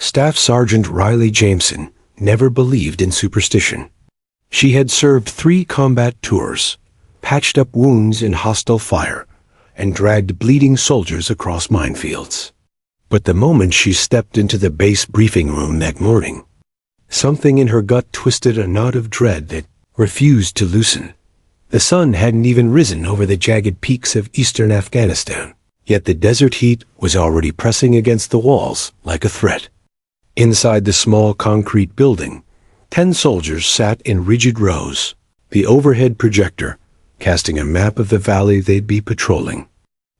Staff Sergeant Riley Jameson never believed in superstition. She had served 3 combat tours, patched up wounds in hostile fire, and dragged bleeding soldiers across minefields. But the moment she stepped into the base briefing room that morning, something in her gut twisted a knot of dread that refused to loosen. The sun hadn't even risen over the jagged peaks of eastern Afghanistan, yet the desert heat was already pressing against the walls like a threat. Inside the small concrete building, 10 soldiers sat in rigid rows, the overhead projector casting a map of the valley they'd be patrolling.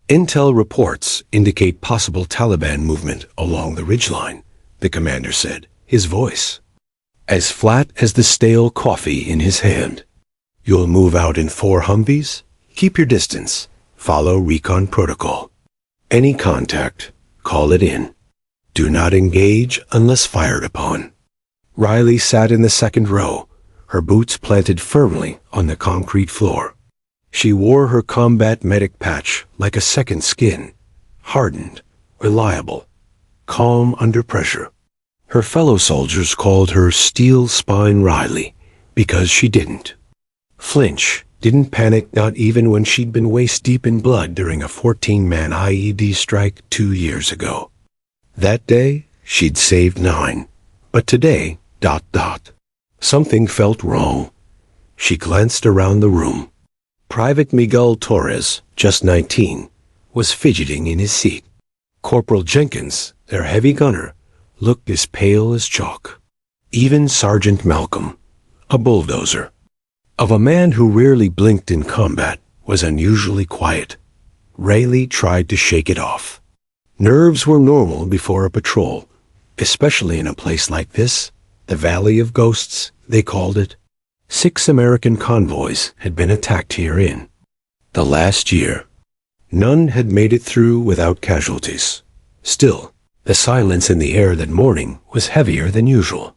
Intel reports indicate possible Taliban movement along the ridgeline, the commander said, his voice as flat as the stale coffee in his hand. You'll move out in 4 Humvees? Keep your distance. Follow recon protocol. Any contact, call it in. Do not engage unless fired upon. Riley sat in the second row, her boots planted firmly on the concrete floor. She wore her combat medic patch like a second skin, hardened, reliable, calm under pressure. Her fellow soldiers called her Steel Spine Riley because she didn't flinch, didn't panic, not even when she'd been waist-deep in blood during a 14-man IED strike 2 years ago. That day, she'd saved 9, but today, ... Something felt wrong. She glanced around the room. Private Miguel Torres, just 19, was fidgeting in his seat. Corporal Jenkins, their heavy gunner, looked as pale as chalk. Even Sergeant Malcolm, a bulldozer, of a man who rarely blinked in combat, was unusually quiet. Riley tried to shake it off. Nerves were normal before a patrol, especially in a place like this, the Valley of Ghosts, they called it. 6 American convoys had been attacked here in the last year. None had made it through without casualties. Still, the silence in the air that morning was heavier than usual.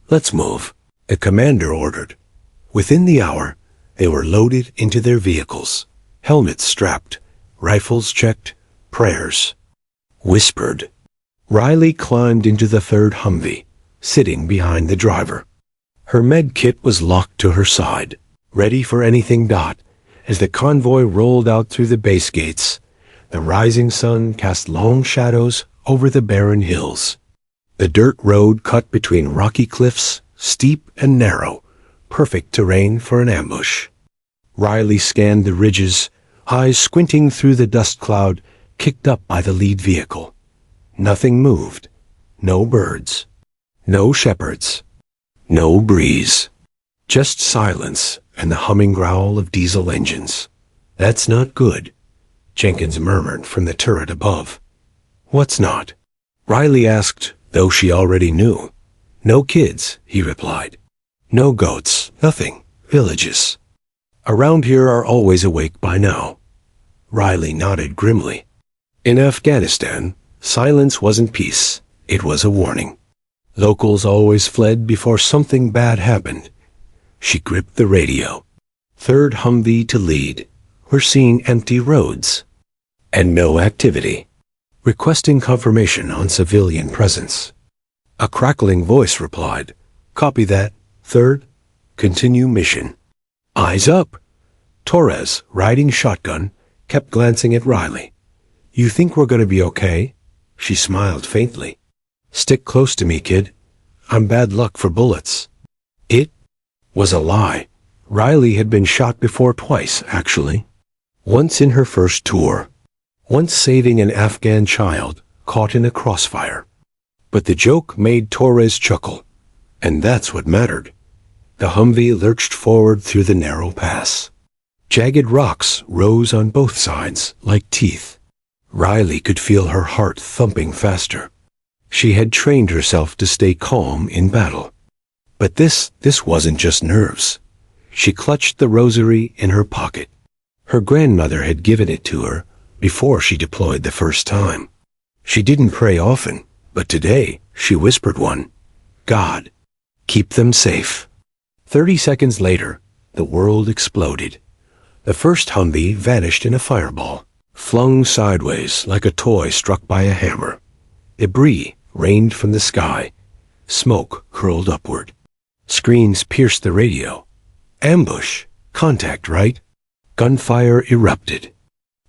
Let's move, the commander ordered. Within the hour, they were loaded into their vehicles, helmets strapped, rifles checked, prayers whispered. Riley climbed into the 3rd Humvee, sitting behind the driver. Her med kit was locked to her side, ready for anything. As the convoy rolled out through the base gates, the rising sun cast long shadows over the barren hills. The dirt road cut between rocky cliffs, steep and narrow, perfect terrain for an ambush. Riley scanned the ridges, eyes squinting through the dust cloud kicked up by the lead vehicle. Nothing moved. No birds. No shepherds. No breeze. Just silence and the humming growl of diesel engines. That's not good, Jenkins murmured from the turret above. What's not? Riley asked, though she already knew. No kids, he replied. No goats, nothing. Villages. Around here are always awake by now. Riley nodded grimly. In Afghanistan, silence wasn't peace. It was a warning. Locals always fled before something bad happened. She gripped the radio. 3rd Humvee to lead. We're seeing empty roads. And no activity. Requesting confirmation on civilian presence. A crackling voice replied, Copy that, 3rd. Continue mission. Eyes up. Torres, riding shotgun, kept glancing at Riley. You think we're going to be okay? She smiled faintly. Stick close to me, kid. I'm bad luck for bullets. It was a lie. Riley had been shot before twice, actually. Once in her first tour. Once saving an Afghan child caught in a crossfire. But the joke made Torres chuckle, and that's what mattered. The Humvee lurched forward through the narrow pass. Jagged rocks rose on both sides like teeth. Riley could feel her heart thumping faster. She had trained herself to stay calm in battle. But this wasn't just nerves. She clutched the rosary in her pocket. Her grandmother had given it to her before she deployed the first time. She didn't pray often, but today she whispered one. God, keep them safe. 30 seconds later, the world exploded. The first Humvee vanished in a fireball, flung sideways like a toy struck by a hammer. Debris rained from the sky. Smoke curled upward. Screams pierced the radio. Ambush. Contact, right? Gunfire erupted.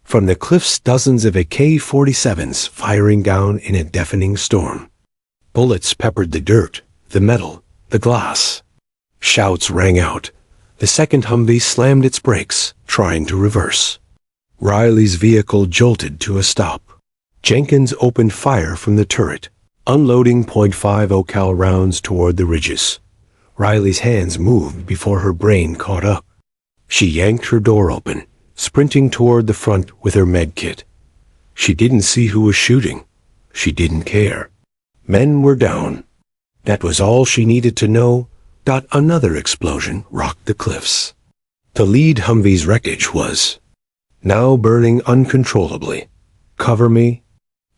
From the cliffs, dozens of AK-47s firing down in a deafening storm. Bullets peppered the dirt, the metal, the glass. Shouts rang out. The second Humvee slammed its brakes, trying to reverse. Riley's vehicle jolted to a stop. Jenkins opened fire from the turret, unloading .50 cal rounds toward the ridges. Riley's hands moved before her brain caught up. She yanked her door open, sprinting toward the front with her med kit. She didn't see who was shooting. She didn't care. Men were down. That was all she needed to know. Another explosion rocked the cliffs. The lead Humvee's wreckage was now burning uncontrollably. Cover me.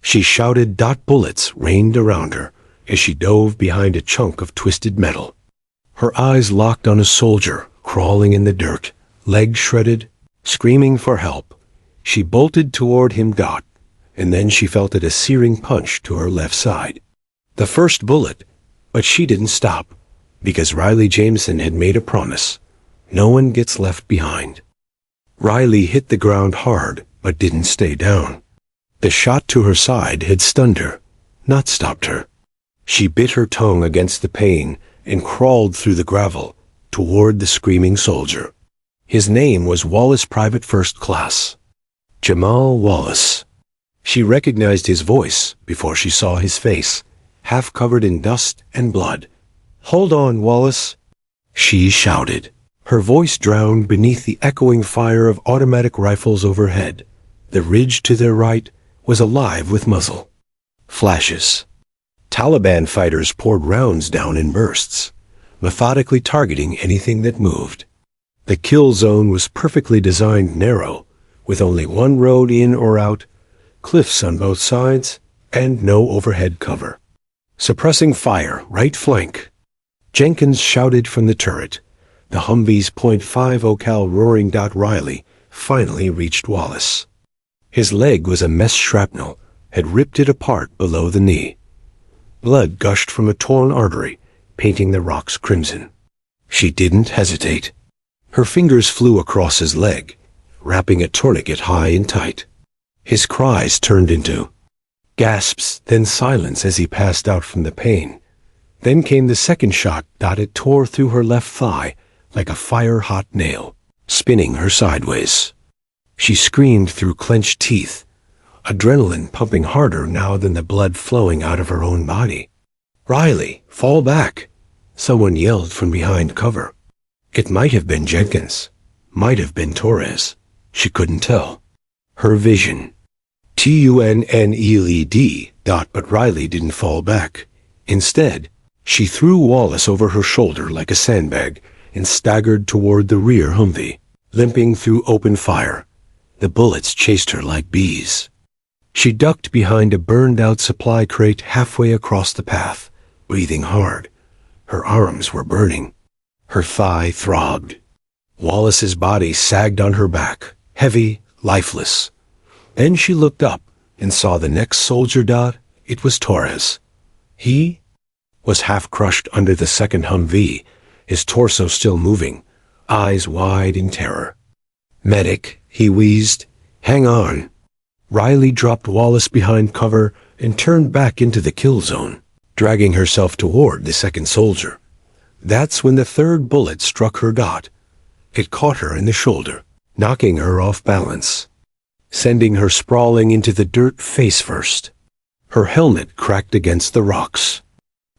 She shouted. Bullets rained around her as she dove behind a chunk of twisted metal. Her eyes locked on a soldier crawling in the dirt, legs shredded, screaming for help. She bolted toward him. And then she felt a searing punch to her left side. The first bullet, but she didn't stop, because Riley Jameson had made a promise. No one gets left behind. Riley hit the ground hard, but didn't stay down. The shot to her side had stunned her, not stopped her. She bit her tongue against the pain and crawled through the gravel toward the screaming soldier. His name was Wallace Private First Class. Jamal Wallace. She recognized his voice before she saw his face, half covered in dust and blood. "Hold on, Wallace," she shouted. Her voice drowned beneath the echoing fire of automatic rifles overhead. The ridge to their right was alive with muzzle. Flashes. Taliban fighters poured rounds down in bursts, methodically targeting anything that moved. The kill zone was perfectly designed narrow, with only one road in or out, cliffs on both sides, and no overhead cover. Suppressing fire, right flank. Jenkins shouted from the turret. The Humvee's .50 cal roaring. Riley finally reached Wallace. His leg was a mess. Shrapnel had ripped it apart below the knee. Blood gushed from a torn artery, painting the rocks crimson. She didn't hesitate. Her fingers flew across his leg, wrapping a tourniquet high and tight. His cries turned into gasps, then silence as he passed out from the pain. Then came the second shot. It tore through her left thigh like a fire-hot nail, spinning her sideways. She screamed through clenched teeth, adrenaline pumping harder now than the blood flowing out of her own body. "Riley, fall back!" someone yelled from behind cover. It might have been Jenkins, might have been Torres. She couldn't tell. Her vision. TUNNELED. But Riley didn't fall back. Instead, she threw Wallace over her shoulder like a sandbag and staggered toward the rear Humvee, limping through open fire. The bullets chased her like bees. She ducked behind a burned-out supply crate halfway across the path, breathing hard. Her arms were burning. Her thigh throbbed. Wallace's body sagged on her back, heavy, lifeless. Then she looked up and saw the next soldier. It was Torres. He was half crushed under the second Humvee, his torso still moving, eyes wide in terror. "Medic," he wheezed. "Hang on." Riley dropped Wallace behind cover and turned back into the kill zone, dragging herself toward the second soldier. That's when the third bullet struck her. It caught her in the shoulder, knocking her off balance, sending her sprawling into the dirt face first. Her helmet cracked against the rocks.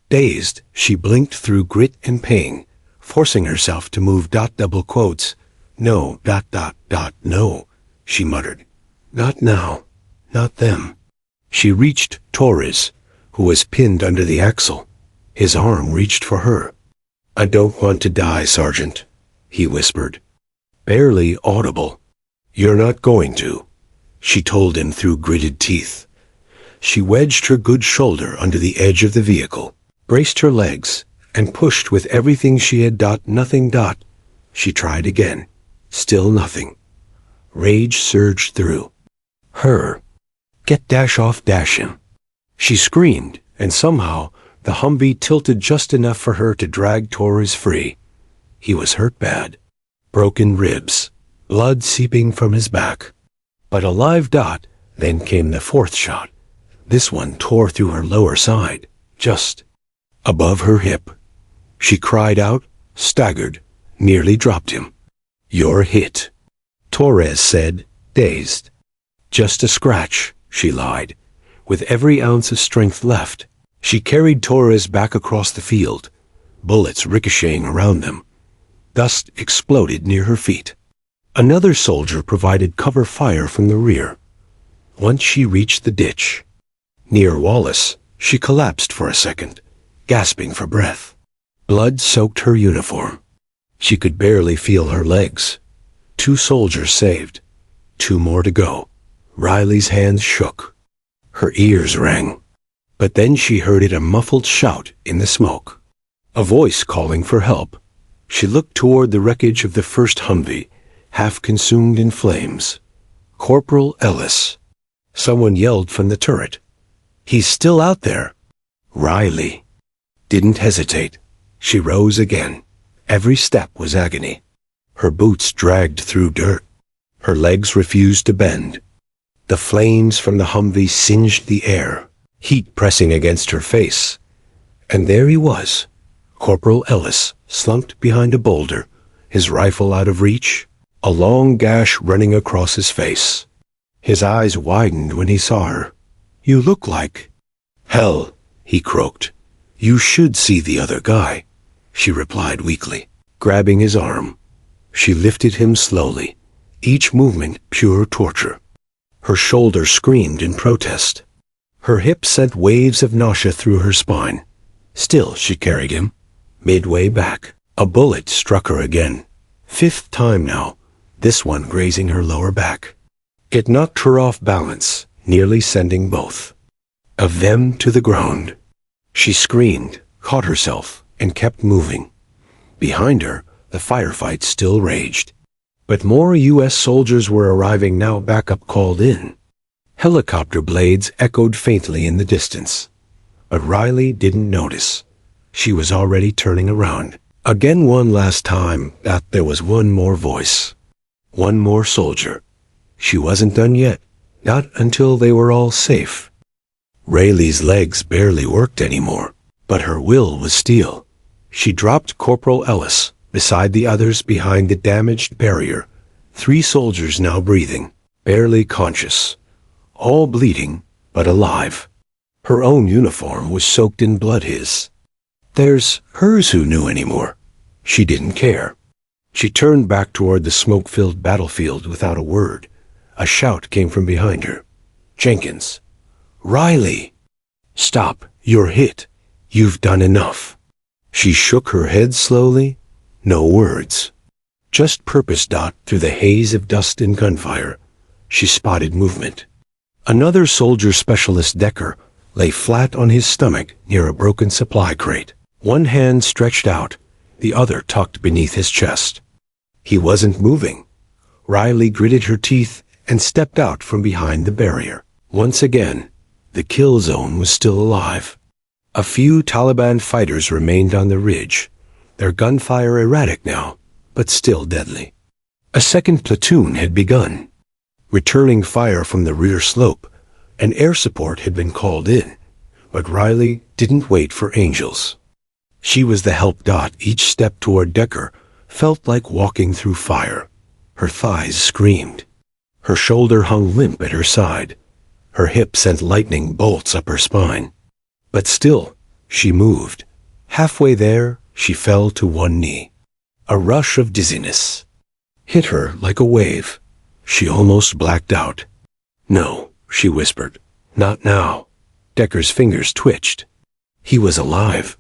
Dazed, she blinked through grit and pain, forcing herself to move. Double quotes. "No, no," she muttered. "Not now. Not them." She reached Torres, who was pinned under the axle. His arm reached for her. "I don't want to die, Sergeant," he whispered. Barely audible. "You're not going to," she told him through gritted teeth. She wedged her good shoulder under the edge of the vehicle, braced her legs, and pushed with everything she had. Nothing. She tried again. Still nothing. Rage surged through her. "Get off him." She screamed and somehow the Humvee tilted just enough for her to drag Torres free. He was hurt bad. Broken ribs, blood seeping from his back. But a live dot. Then came the fourth shot. This one tore through her lower side, just above her hip. She cried out, staggered, nearly dropped him. "You're hit," Torres said, dazed. "Just a scratch," she lied. With every ounce of strength left, she carried Torres back across the field, bullets ricocheting around them. Dust exploded near her feet. Another soldier provided cover fire from the rear. Once she reached the ditch, near Wallace, she collapsed for a second, gasping for breath. Blood soaked her uniform. She could barely feel her legs. 2 soldiers saved. 2 more to go. Riley's hands shook. Her ears rang. But then she heard a muffled shout in the smoke. A voice calling for help. She looked toward the wreckage of the first Humvee, half consumed in flames. Corporal Ellis. Someone yelled from the turret. "He's still out there." Riley didn't hesitate. She rose again. Every step was agony. Her boots dragged through dirt. Her legs refused to bend. The flames from the Humvee singed the air, heat pressing against her face. And there he was, Corporal Ellis, slumped behind a boulder, his rifle out of reach, a long gash running across his face. His eyes widened when he saw her. "You look like—" "Hell," he croaked. "You should see the other guy," she replied weakly, grabbing his arm. She lifted him slowly, each movement pure torture. Her shoulder screamed in protest. Her hip sent waves of nausea through her spine. Still she carried him. Midway back, a bullet struck her again. 5th time now, this one grazing her lower back. It knocked her off balance, nearly sending both of them to the ground. She screamed, caught herself, and kept moving. Behind her, the firefight still raged. But more U.S. soldiers were arriving now, backup called in. Helicopter blades echoed faintly in the distance. But Riley didn't notice. She was already turning around. Again, one last time, that there was one more voice. One more soldier. She wasn't done yet. Not until they were all safe. Rayleigh's legs barely worked anymore, but her will was steel. She dropped Corporal Ellis beside the others behind the damaged barrier. 3 soldiers now breathing, barely conscious, all bleeding, but alive. Her own uniform was soaked in blood. There's hers who knew anymore. She didn't care. She turned back toward the smoke-filled battlefield without a word. A shout came from behind her. "Jenkins! Riley! Stop! You're hit! You've done enough!" She shook her head slowly. No words. Just purpose. Through the haze of dust and gunfire, she spotted movement. Another soldier specialist, Decker, lay flat on his stomach near a broken supply crate. One hand stretched out, the other tucked beneath his chest. He wasn't moving. Riley gritted her teeth and stepped out from behind the barrier. Once again, the kill zone was still alive. A few Taliban fighters remained on the ridge, their gunfire erratic now, but still deadly. A second platoon had begun, returning fire from the rear slope, and air support had been called in, but Riley didn't wait for angels. She was the help. Each step toward Decker felt like walking through fire. Her thighs screamed. Her shoulder hung limp at her side. Her hip sent lightning bolts up her spine. But still, she moved. Halfway there, she fell to one knee. A rush of dizziness hit her like a wave. She almost blacked out. "No," she whispered. "Not now." Decker's fingers twitched. He was alive.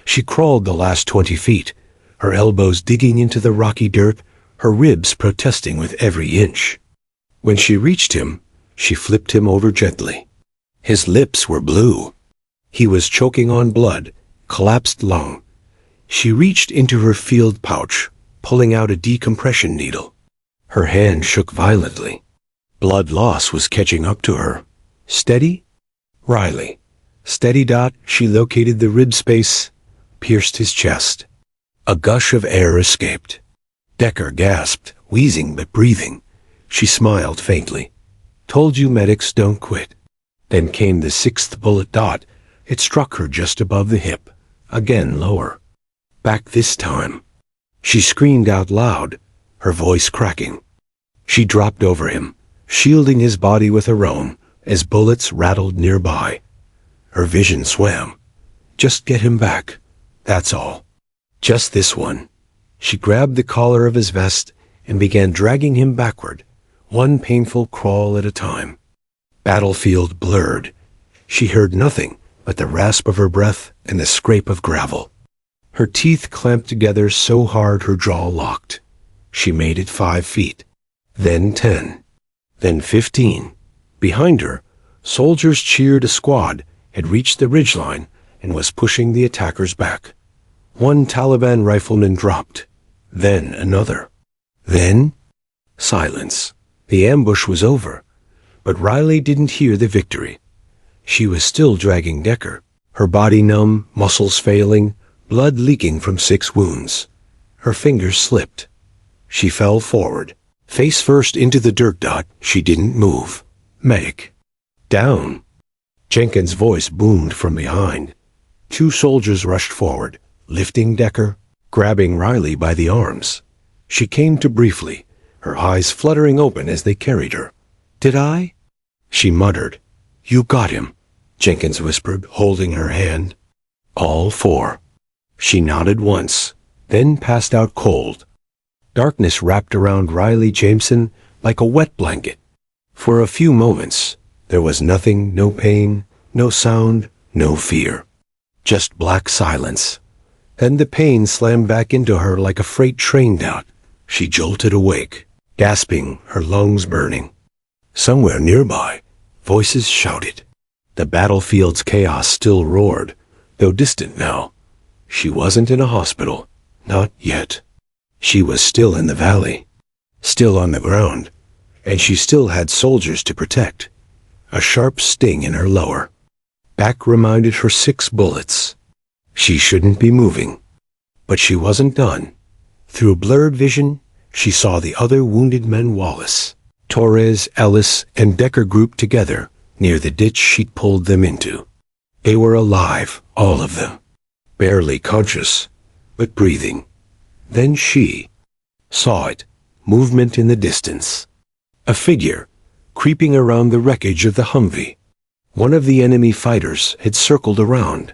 She crawled the last 20 feet, her elbows digging into the rocky dirt, her ribs protesting with every inch. When she reached him, she flipped him over gently. His lips were blue. He was choking on blood, collapsed lung. She reached into her field pouch, pulling out a decompression needle. Her hand shook violently. Blood loss was catching up to her. "Steady?" "Riley." Steady. She located the rib space, pierced his chest. A gush of air escaped. Decker gasped, wheezing but breathing. She smiled faintly. Told you medics don't quit. Then came the sixth bullet. It struck her just above the hip, again lower. Back this time. She screamed out loud, her voice cracking. She dropped over him, shielding his body with her own, as bullets rattled nearby. Her vision swam. Just get him back, that's all. Just this one. She grabbed the collar of his vest and began dragging him backward, one painful crawl at a time. Battlefield blurred. She heard nothing but the rasp of her breath and the scrape of gravel. Her teeth clamped together so hard her jaw locked. She made it 5 feet, then 10, then 15. Behind her, soldiers cheered. A squad had reached the ridgeline and was pushing the attackers back. One Taliban rifleman dropped, then another. Then, silence. The ambush was over, but Riley didn't hear the victory. She was still dragging Decker, her body numb, muscles failing, blood leaking from 6 wounds. Her fingers slipped. She fell forward, face first into the dirt. She didn't move. Medic. Down. Jenkins' voice boomed from behind. 2 soldiers rushed forward, lifting Decker, grabbing Riley by the arms. She came to briefly, her eyes fluttering open as they carried her. Did I? She muttered. You got him, Jenkins whispered, holding her hand. All 4. She nodded once, then passed out cold. Darkness wrapped around Riley Jameson like a wet blanket. For a few moments, there was nothing, no pain, no sound, no fear. Just black silence. Then the pain slammed back into her like a freight train. She jolted awake, gasping, her lungs burning. Somewhere nearby, voices shouted. The battlefield's chaos still roared, though distant now. She wasn't in a hospital, not yet. She was still in the valley, still on the ground, and she still had soldiers to protect. A sharp sting in her lower back reminded her 6 bullets. She shouldn't be moving. But she wasn't done. Through blurred vision, she saw the other wounded men. Wallace, Torres, Ellis, and Decker grouped together near the ditch she'd pulled them into. They were alive, all of them. Barely conscious, but breathing. Then she saw it, movement in the distance. A figure, creeping around the wreckage of the Humvee. One of the enemy fighters had circled around.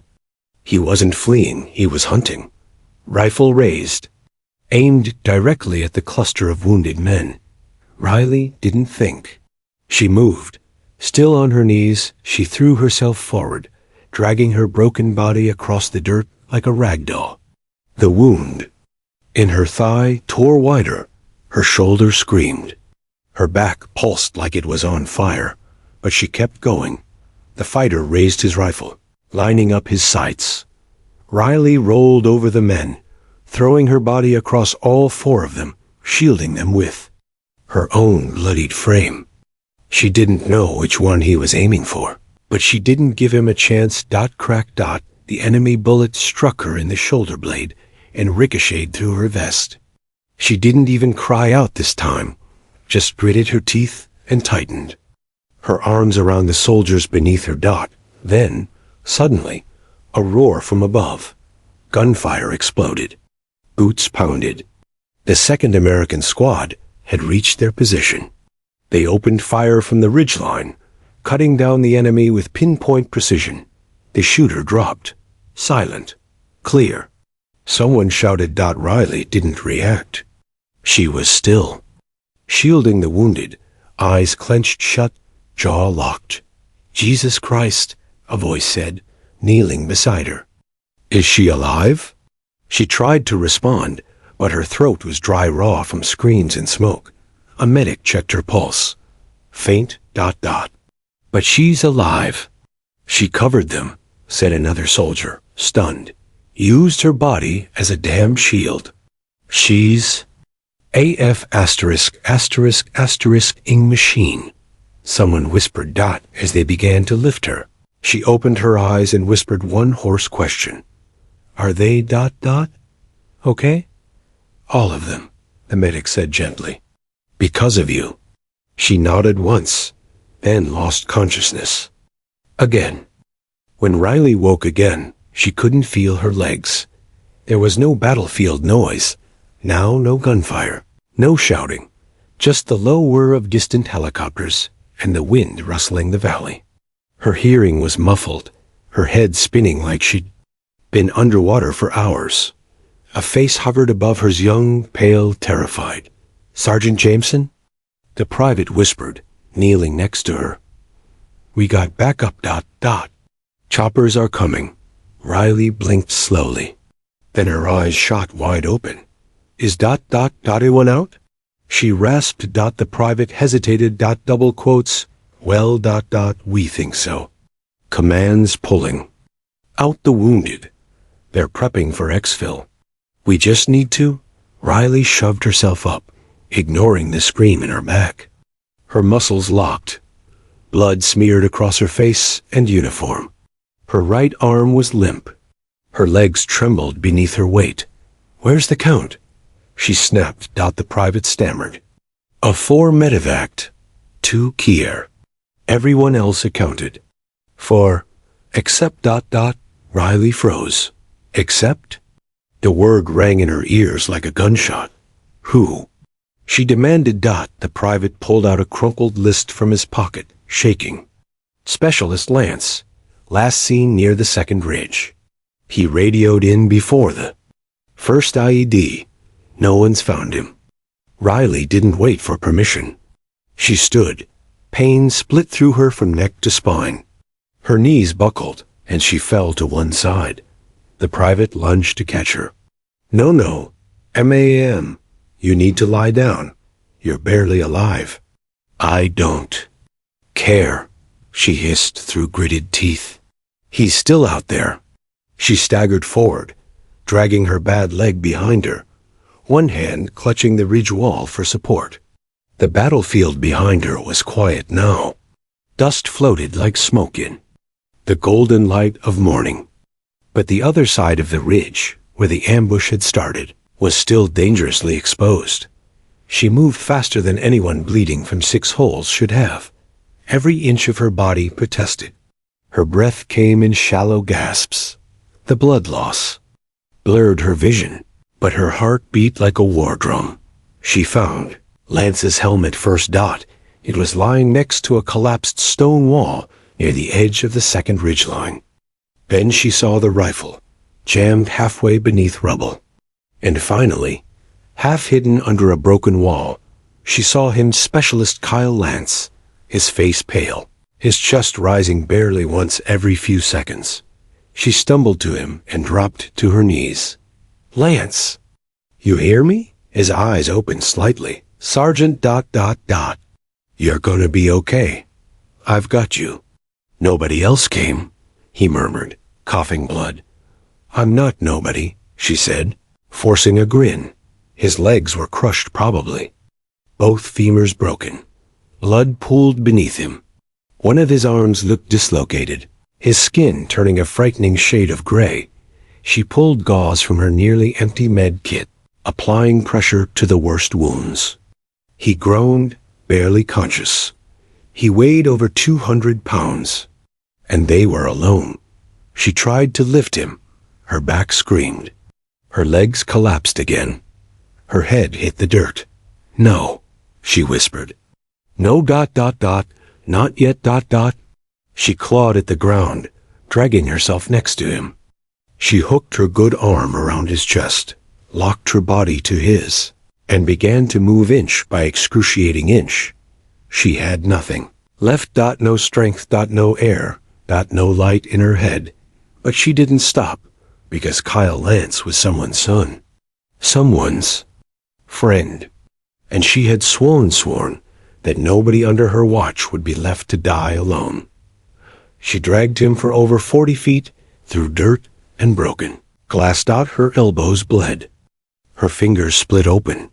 He wasn't fleeing, he was hunting. Rifle raised, aimed directly at the cluster of wounded men. Riley didn't think. She moved. Still on her knees, she threw herself forward, dragging her broken body across the dirt like a rag doll. The wound in her thigh tore wider. Her shoulder screamed. Her back pulsed like it was on fire, but she kept going. The fighter raised his rifle, lining up his sights. Riley rolled over the men, throwing her body across all 4 of them, shielding them with her own bloodied frame. She didn't know which one he was aiming for, but she didn't give him a chance. Crack. The enemy bullet struck her in the shoulder blade and ricocheted through her vest. She didn't even cry out this time, just gritted her teeth and tightened. Her arms around the soldiers beneath her. Then, suddenly, a roar from above. Gunfire exploded. Boots pounded. The 2nd American squad had reached their position. They opened fire from the ridgeline, cutting down the enemy with pinpoint precision. The shooter dropped, silent, clear. Someone shouted. Riley didn't react. She was still, shielding the wounded, eyes clenched shut, jaw locked. Jesus Christ, a voice said, kneeling beside her. Is she alive? She tried to respond, but her throat was dry raw from screams and smoke. A medic checked her pulse. Faint. But she's alive. She covered them, said another soldier, stunned. Used her body as a damn shield. She's AF *****ing machine. Someone whispered. As they began to lift her. She opened her eyes and whispered one hoarse question. Are they ... okay? All of them, the medic said gently. Because of you. She nodded once, then lost consciousness. Again. When Riley woke again, she couldn't feel her legs. There was no battlefield noise. Now no gunfire, no shouting, just the low whir of distant helicopters and the wind rustling the valley. Her hearing was muffled, her head spinning like she'd been underwater for hours. A face hovered above her, young, pale, terrified. Sergeant Jameson? The private whispered, kneeling next to her. We got backup ... Choppers are coming. Riley blinked slowly. Then her eyes shot wide open. Is ... anyone out? She rasped ... The private hesitated ... double quotes. Well ... we think so. Commands pulling. Out the wounded. They're prepping for exfil. We just need to... Riley shoved herself up, ignoring the scream in her back. Her muscles locked. Blood smeared across her face and uniform. Her right arm was limp. Her legs trembled beneath her weight. Where's the count? She snapped. The private stammered. A 4 medevac. 2 Kier. Everyone else accounted. 4. Except ... Riley froze. Except? The word rang in her ears like a gunshot. Who? She demanded. The private pulled out a crumpled list from his pocket, shaking. Specialist Lance, last seen near the 2nd Ridge. He radioed in before the first IED. No one's found him. Riley didn't wait for permission. She stood. Pain split through her from neck to spine. Her knees buckled, and she fell to one side. The private lunged to catch her. No, ma'am. You need to lie down. You're barely alive. I don't care, she hissed through gritted teeth. He's still out there. She staggered forward, dragging her bad leg behind her, one hand clutching the ridge wall for support. The battlefield behind her was quiet now. Dust floated like smoke in the golden light of morning. But the other side of the ridge, where the ambush had started, was still dangerously exposed. She moved faster than anyone bleeding from 6 holes should have. Every inch of her body protested. Her breath came in shallow gasps. The blood loss blurred her vision, but her heart beat like a war drum. She found Lance's helmet first. It was lying next to a collapsed stone wall near the edge of the 2nd ridgeline. Then she saw the rifle, jammed halfway beneath rubble. And finally, half hidden under a broken wall, she saw him, Specialist Kyle Lance, his face pale, his chest rising barely once every few seconds. She stumbled to him and dropped to her knees. Lance! You hear me? His eyes opened slightly. Sergeant ... You're gonna be okay. I've got you. Nobody else came, he murmured, coughing blood. I'm not nobody, she said, forcing a grin. His legs were crushed probably. Both femurs broken. Blood pooled beneath him. One of his arms looked dislocated, his skin turning a frightening shade of gray. She pulled gauze from her nearly empty med kit, applying pressure to the worst wounds. He groaned, barely conscious. He weighed over 200 pounds. And they were alone. She tried to lift him. Her back screamed. Her legs collapsed again. Her head hit the dirt. No, she whispered. No ... not yet ... She clawed at the ground, dragging herself next to him. She hooked her good arm around his chest, locked her body to his, and began to move inch by excruciating inch. She had nothing left. No strength. No air. No light in her head. But she didn't stop, because Kyle Lance was someone's son. Someone's friend. And she had sworn that nobody under her watch would be left to die alone. She dragged him for over 40 feet through dirt and broken glass. Her elbows bled. Her fingers split open.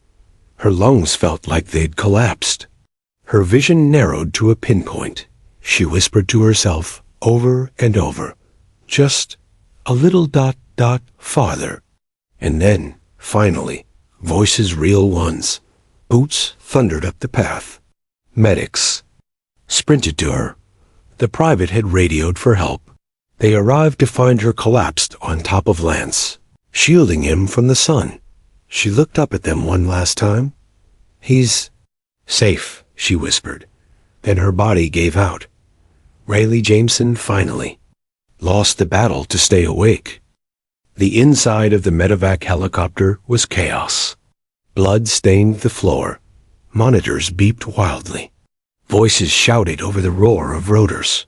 Her lungs felt like they'd collapsed. Her vision narrowed to a pinpoint. She whispered to herself, over and over. Just a little ... farther. And then, finally, voices, real ones. Boots thundered up the path. Medics sprinted to her. The private had radioed for help. They arrived to find her collapsed on top of Lance, shielding him from the sun. She looked up at them one last time. "He's safe," she whispered. Then her body gave out. Riley Jameson finally lost the battle to stay awake. The inside of the medevac helicopter was chaos. Blood stained the floor. Monitors beeped wildly. Voices shouted over the roar of rotors.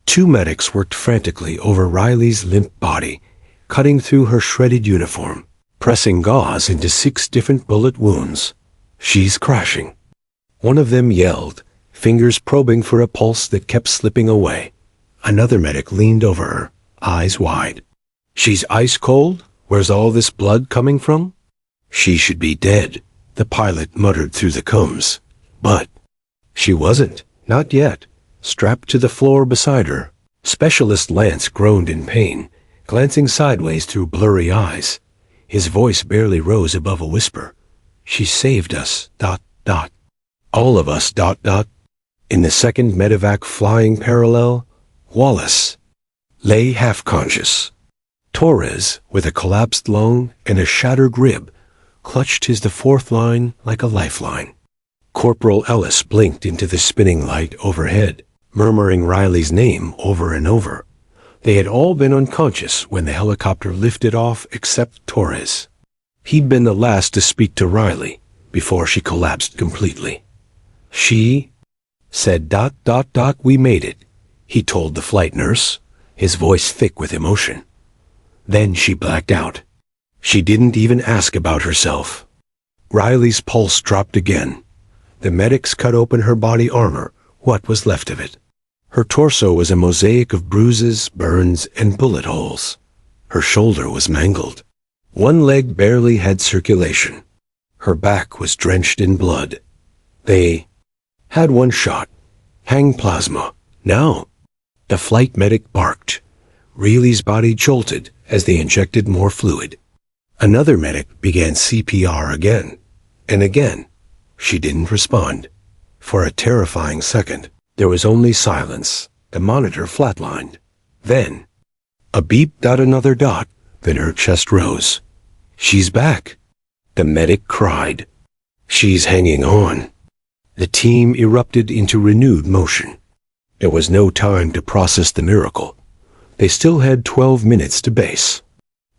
Two medics worked frantically over Riley's limp body, cutting through her shredded uniform, pressing gauze into 6 different bullet wounds. "She's crashing." One of them yelled, fingers probing for a pulse that kept slipping away. Another medic leaned over her, eyes wide. "She's ice cold? Where's all this blood coming from?" "She should be dead," the pilot muttered through the combs. But she wasn't, not yet. Strapped to the floor beside her, Specialist Lance groaned in pain, glancing sideways through blurry eyes. His voice barely rose above a whisper. "She saved us, ... All of us, ... In the second medevac flying parallel, Wallace lay half-conscious. Torres, with a collapsed lung and a shattered rib, clutched the fourth line like a lifeline. Corporal Ellis blinked into the spinning light overhead, murmuring Riley's name over and over. They had all been unconscious when the helicopter lifted off except Torres. He'd been the last to speak to Riley before she collapsed completely. "She said ... We made it," he told the flight nurse, his voice thick with emotion. Then she blacked out. She didn't even ask about herself. Riley's pulse dropped again. The medics cut open her body armor, what was left of it. Her torso was a mosaic of bruises, burns, and bullet holes. Her shoulder was mangled. One leg barely had circulation. Her back was drenched in blood. They had one shot. Hang plasma. Now. The flight medic barked. Riley's body jolted as they injected more fluid. Another medic began CPR again, and again. She didn't respond. For a terrifying second, there was only silence. The monitor flatlined. Then, a beep ... another dot. Then her chest rose. "She's back," the medic cried. "She's hanging on." The team erupted into renewed motion. There was no time to process the miracle. They still had 12 minutes to base.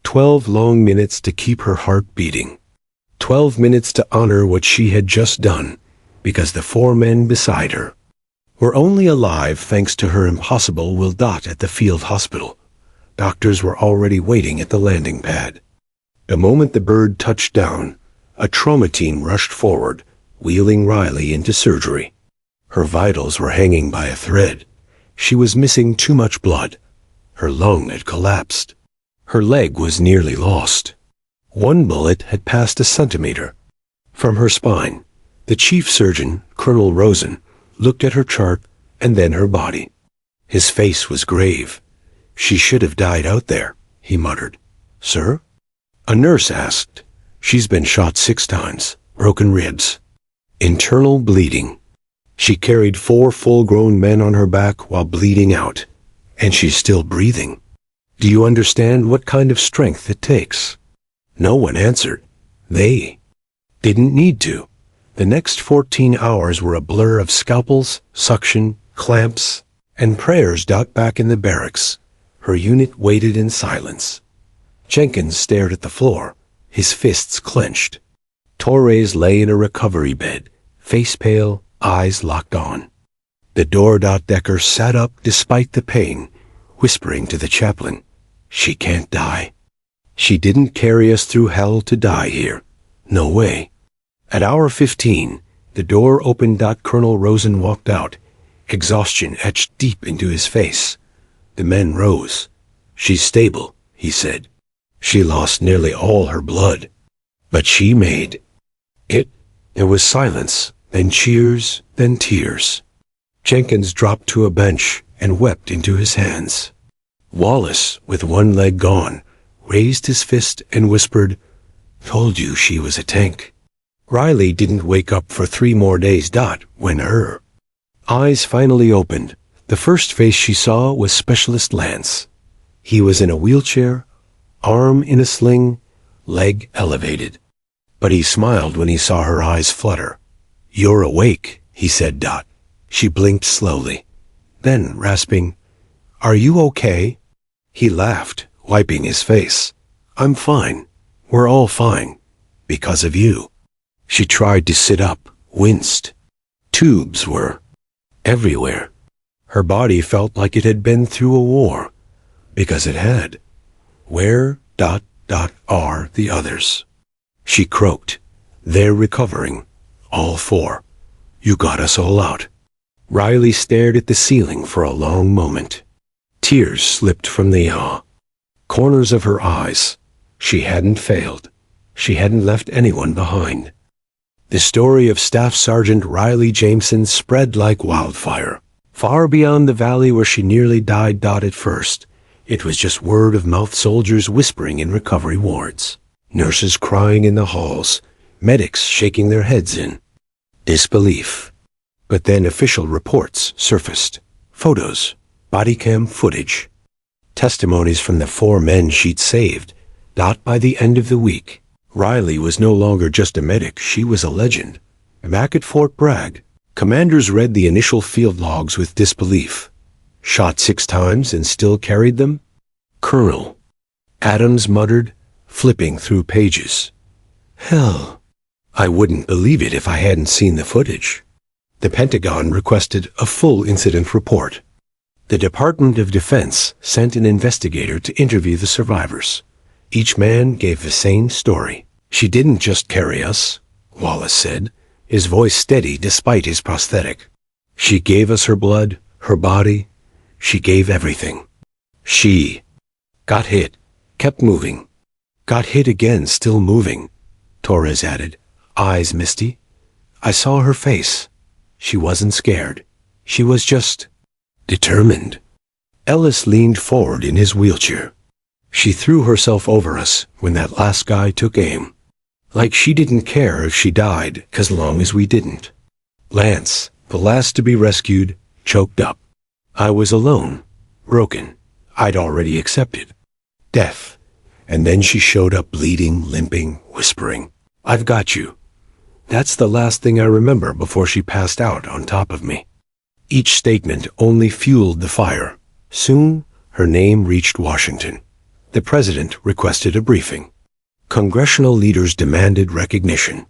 12 long minutes to keep her heart beating. 12 minutes to honor what she had just done, because the 4 men beside her were only alive thanks to her impossible will ... at the field hospital. Doctors were already waiting at the landing pad. The moment the bird touched down, a trauma team rushed forward, wheeling Riley into surgery. Her vitals were hanging by a thread. She was missing too much blood. Her lung had collapsed. Her leg was nearly lost. One bullet had passed a centimeter from her spine. The chief surgeon, Colonel Rosen, looked at her chart and then her body. His face was grave. "She should have died out there," he muttered. "Sir?" A nurse asked. "She's been shot 6 times. Broken ribs. Internal bleeding. She carried 4 full-grown men on her back while bleeding out. And she's still breathing. Do you understand what kind of strength it takes?" No one answered. They didn't need to. The next 14 hours were a blur of scalpels, suction, clamps, and prayers. Back in the barracks, her unit waited in silence. Jenkins stared at the floor, his fists clenched. Torres lay in a recovery bed, face pale, eyes locked on. The door. Decker sat up despite the pain, whispering to the chaplain, "She can't die. She didn't carry us through hell to die here. No way." At hour 15, the door opened. Colonel Rosen walked out, exhaustion etched deep into his face. The men rose. "She's stable," he said. "She lost nearly all her blood. But she made it." There was silence, then cheers, then tears. Jenkins dropped to a bench and wept into his hands. Wallace, with one leg gone, raised his fist and whispered, "Told you she was a tank." Riley didn't wake up for 3 more days. When her eyes finally opened, the first face she saw was Specialist Lance. He was in a wheelchair, arm in a sling, leg elevated. But he smiled when he saw her eyes flutter. "You're awake," he said. She blinked slowly. Then, rasping, "Are you okay?" He laughed, wiping his face. "I'm fine. We're all fine. Because of you." She tried to sit up, winced. Tubes were everywhere. Her body felt like it had been through a war. Because it had. Where are the others? She croaked. "They're recovering. All 4. You got us all out." Riley stared at the ceiling for a long moment. Tears slipped from the corners of her eyes. She hadn't failed. She hadn't left anyone behind. The story of Staff Sergeant Riley Jameson spread like wildfire. Far beyond the valley where she nearly died. At first, it was just word-of-mouth, soldiers whispering in recovery wards, nurses crying in the halls, medics shaking their heads in disbelief. But then official reports surfaced. Photos, body cam footage, testimonies from the 4 men she'd saved. By the end of the week, Riley was no longer just a medic, she was a legend. Back at Fort Bragg, commanders read the initial field logs with disbelief. Shot 6 times and still carried them? Colonel Adams muttered, flipping through pages. "Hell, I wouldn't believe it if I hadn't seen the footage." The Pentagon requested a full incident report. The Department of Defense sent an investigator to interview the survivors. Each man gave the same story. "She didn't just carry us," Wallace said, his voice steady despite his prosthetic. "She gave us her blood, her body. She gave everything. She got hit, kept moving. Got hit again, still moving," Torres added, eyes misty. "I saw her face. She wasn't scared. She was just determined." Ellis leaned forward in his wheelchair. "She threw herself over us when that last guy took aim. Like she didn't care if she died, as long as we didn't." Lance, the last to be rescued, choked up. "I was alone, broken. I'd already accepted death. And then she showed up bleeding, limping, whispering, 'I've got you.' That's the last thing I remember before she passed out on top of me." Each statement only fueled the fire. Soon, her name reached Washington. The president requested a briefing. Congressional leaders demanded recognition.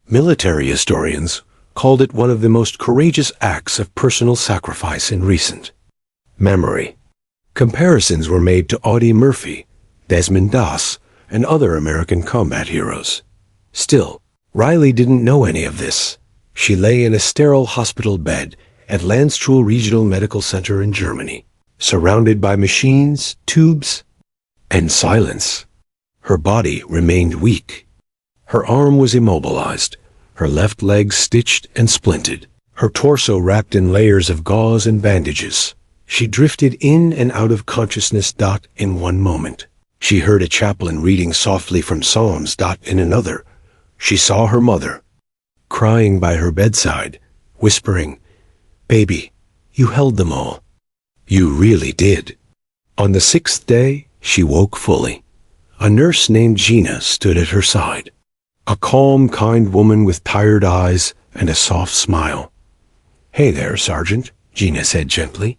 Military historians called it one of the most courageous acts of personal sacrifice in recent memory. Comparisons were made to Audie Murphy, Desmond Doss, and other American combat heroes. Still, Riley didn't know any of this. She lay in a sterile hospital bed at Landstuhl Regional Medical Center in Germany, surrounded by machines, tubes, and silence. Her body remained weak. Her arm was immobilized, her left leg stitched and splinted, her torso wrapped in layers of gauze and bandages. She drifted in and out of consciousness. In one moment, she heard a chaplain reading softly from Psalms. In another, she saw her mother, crying by her bedside, whispering, "Baby, you held them all. You really did." On the 6th day, she woke fully. A nurse named Gina stood at her side. A calm, kind woman with tired eyes and a soft smile. "Hey there, Sergeant," Gina said gently.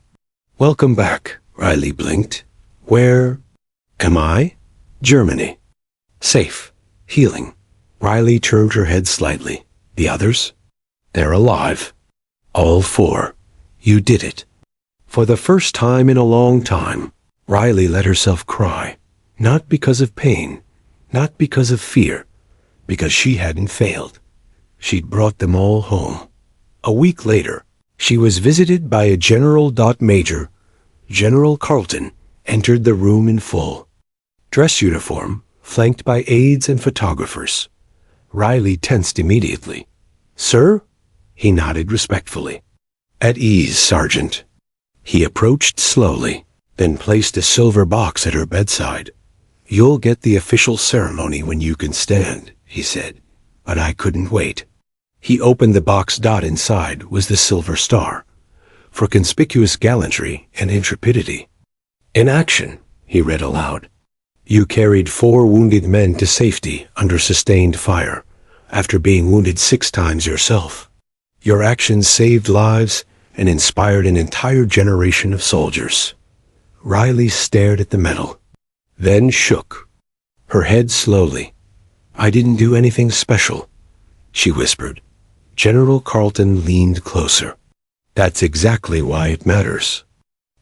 "Welcome back," Riley blinked. "Where am I?" "Germany. Safe. Healing." Riley turned her head slightly. "The others?" "They're alive. All 4. You did it." For the first time in a long time, Riley let herself cry. Not because of pain, not because of fear, because she hadn't failed. She'd brought them all home. A week later, she was visited by a General. Major General Carlton entered the room in full dress uniform, flanked by aides and photographers. Riley tensed immediately. "Sir?" He nodded respectfully. "At ease, Sergeant." He approached slowly, then placed a silver box at her bedside. "You'll get the official ceremony when you can stand," he said, but I couldn't wait. He opened the box. Inside was the silver star, for conspicuous gallantry and intrepidity. "In action," he read aloud. "You carried 4 wounded men to safety under sustained fire, after being wounded 6 times yourself. Your actions saved lives and inspired an entire generation of soldiers." Riley stared at the medal, then shook her head slowly. "I didn't do anything special," she whispered. General Carlton leaned closer. "That's exactly why it matters."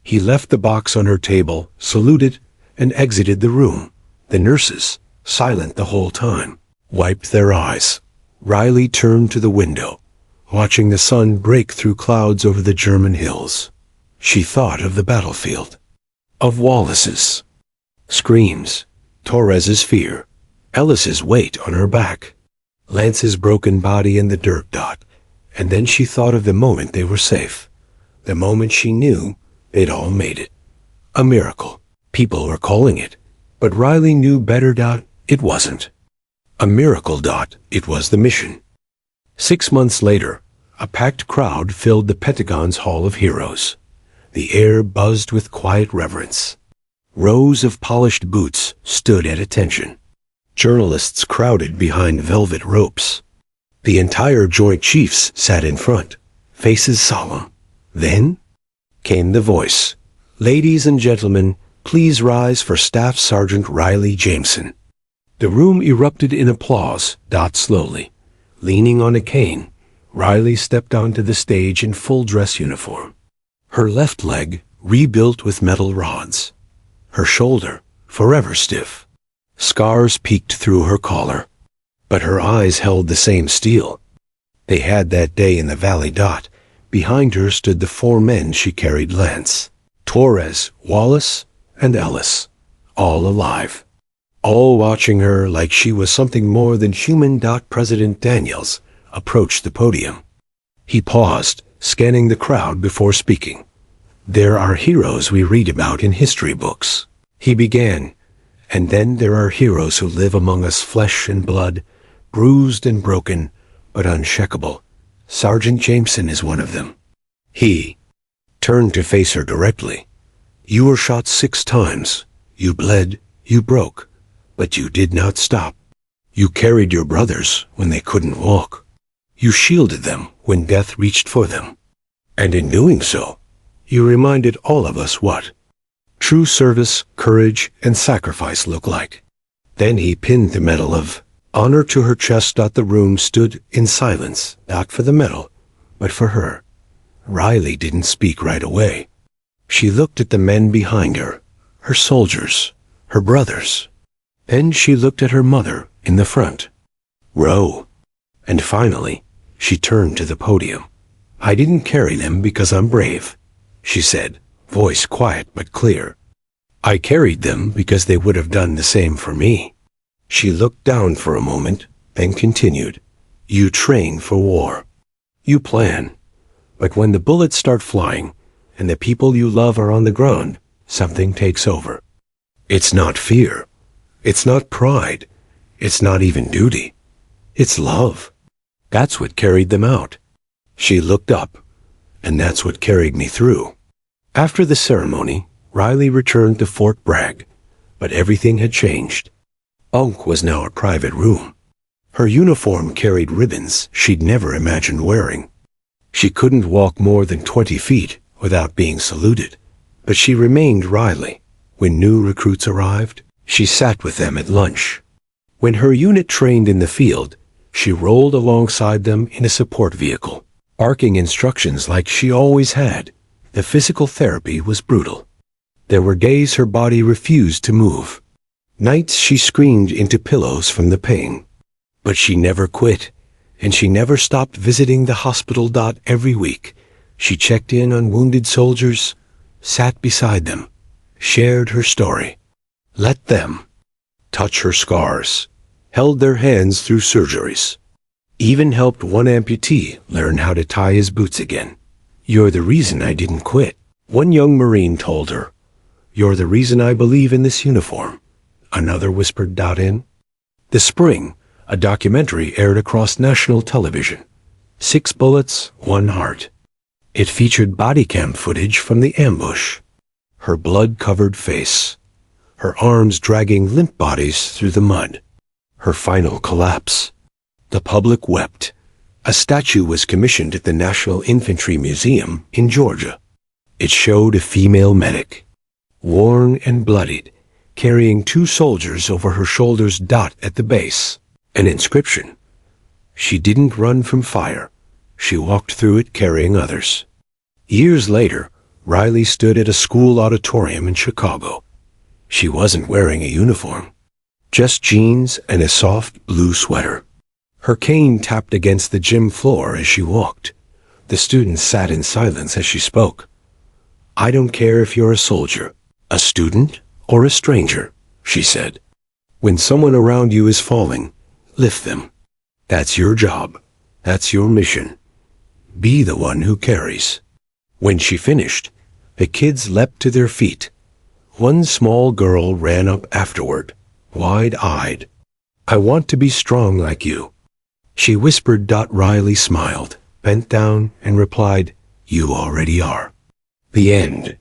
He left the box on her table, saluted, and exited the room. The nurses, silent the whole time, wiped their eyes. Riley turned to the window, watching the sun break through clouds over the German hills. She thought of the battlefield, of Wallace's screams, Torres's fear, Ellis's weight on her back, Lance's broken body in the dirt. And then she thought of the moment they were safe, the moment she knew they'd all made it. A miracle, people were calling it, but Riley knew better. It wasn't a miracle. It was the mission. 6 months later, a packed crowd filled the Pentagon's Hall of Heroes. The air buzzed with quiet reverence. Rows of polished boots stood at attention. Journalists crowded behind velvet ropes. The entire Joint Chiefs sat in front, faces solemn. Then came the voice. "Ladies and gentlemen, please rise for Staff Sergeant Riley Jameson." The room erupted in applause. Slowly, leaning on a cane, Riley stepped onto the stage in full dress uniform. Her left leg rebuilt with metal rods. Her shoulder forever stiff. Scars peeked through her collar, but her eyes held the same steel. They had that day in the valley. Behind her stood the 4 men she carried: Lance, Torres, Wallace, and Ellis, all alive, all watching her like she was something more than human. President Daniels approached the podium. He paused, scanning the crowd before speaking. "There are heroes we read about in history books," he began, "and then there are heroes who live among us, flesh and blood, bruised and broken, but unshakable. Sergeant Jameson is one of them." He turned to face her directly. "You were shot 6 times. You bled, you broke, but you did not stop. You carried your brothers when they couldn't walk. You shielded them when death reached for them. And in doing so, you reminded all of us what true service, courage, and sacrifice look like." Then he pinned the Medal of Honor to her chest. The room stood in silence, not for the medal, but for her. Riley didn't speak right away. She looked at the men behind her, her soldiers, her brothers. Then she looked at her mother in the front row. And finally, she turned to the podium. "I didn't carry them because I'm brave," she said, voice quiet but clear. "I carried them because they would have done the same for me." She looked down for a moment, then continued. "You train for war. You plan. But when the bullets start flying, and the people you love are on the ground, something takes over. It's not fear. It's not pride. It's not even duty. It's love. That's what carried them out." She looked up, and that's what carried me through. After the ceremony, Riley returned to Fort Bragg, but everything had changed. Unk was now a private room. Her uniform carried ribbons she'd never imagined wearing. She couldn't walk more than 20 feet without being saluted, but she remained Riley. When new recruits arrived, she sat with them at lunch. When her unit trained in the field, she rolled alongside them in a support vehicle, barking instructions like she always had. The physical therapy was brutal. There were days her body refused to move. Nights she screamed into pillows from the pain. But she never quit, and she never stopped visiting the hospital. Every week, she checked in on wounded soldiers, sat beside them, shared her story, let them touch her scars, held their hands through surgeries, even helped one amputee learn how to tie his boots again. "You're the reason I didn't quit," One young Marine told her, "You're the reason I believe in this uniform." Another whispered in. The spring, a documentary aired across national television. 6 bullets, 1 heart. It featured body cam footage from the ambush. Her blood-covered face, her arms dragging limp bodies through the mud. Her final collapse. The public wept. A statue was commissioned at the National Infantry Museum in Georgia. It showed a female medic, worn and bloodied, carrying 2 soldiers over her shoulders. At the base, an inscription. She didn't run from fire. She walked through it carrying others. Years later, Riley stood at a school auditorium in Chicago. She wasn't wearing a uniform, just jeans and a soft blue sweater. Her cane tapped against the gym floor as she walked. The students sat in silence as she spoke. "I don't care if you're a soldier, a student, or a stranger," she said. "When someone around you is falling, lift them. That's your job. That's your mission. Be the one who carries." When she finished, the kids leapt to their feet. One small girl ran up afterward, wide-eyed. "I want to be strong like you," she whispered. Riley smiled, bent down, and replied, "You already are." The end.